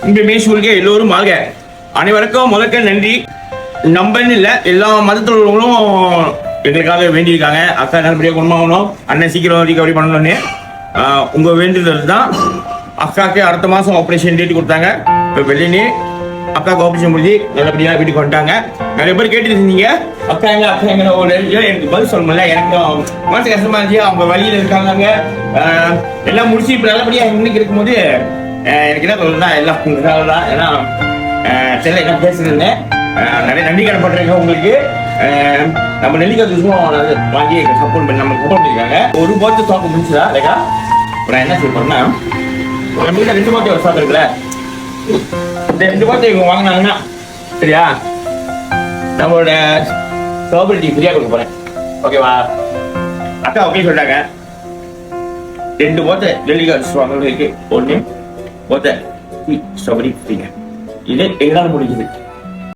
இங்க மேசூருக்கு எல்லோரும் வாழ்க. அனைவருக்கும் முதற்க நன்றி. நம்பன்னு இல்லை, எல்லா மதத்தில் உள்ளவங்களும் எங்களுக்காக வேண்டியிருக்காங்க. அக்கா நல்லபடியாக குணமாகணும், அண்ணன் சீக்கிரம் ரிகவரி பண்ணணும்னு. உங்க வேண்டுதல் தான். அக்காவுக்கு அடுத்த மாதம் ஆப்ரேஷன் டேட் கொடுத்தாங்க. இப்போ வெள்ளினே அக்காவுக்கு ஆப்ரேஷன் முடிஞ்சு நல்லபடியாக வீட்டுக்கு வந்துட்டாங்க. நிறைய பேர் கேட்டு இருந்தீங்க, அக்கா எங்க ஒரு எனக்கு பதில் சொல்ல முடியல. எனக்கு மனசு கஷ்டமா இருந்துச்சு. அவங்க வழியில் இருக்காங்க, எல்லாம் முடிச்சு இப்போ நல்லபடியாக இன்னைக்கு இருக்கும்போது எனக்கு என்ன சொல்லுன்னா எல்லாம் உங்களுக்காக தான். ஏன்னா செல்ல என்ன பேசுறேன்னு நிறைய நன்றி கடப்பட்டிருக்கேன் உங்களுக்கு. நம்ம நெல்லிக்காய் ஜூஸும் வாங்கி சப்போர்ட் பண்ணி நம்ம சப்போர்ட் பண்ணியிருக்காங்க. ஒரு போட்டு ஸ்டாக் முடிச்சுதா லேக்கா. இப்போ நான் என்ன செய்ய போறேன்னா, நம்ம வீட்டில் 2 போட்டு ஒரு ஸ்டாக் இருக்குல்ல, இந்த 2 போட்டு இவங்க வாங்கினாங்கன்னா சரியா, நம்மளோட ஸ்ட்ராபெரி ஃப்ரீயாக கொடுக்க போறேன். ஓகேவா? அக்கா ஓகே சொல்லிட்டாங்க. 2 போட்டு நெல்லிக்காய் ஜூஸ் வாங்குறதுக்கு 1 போட்டு ஸ்ட்ராபெரி ஃப்ரீங்க. இது எங்களால் முடிஞ்சது.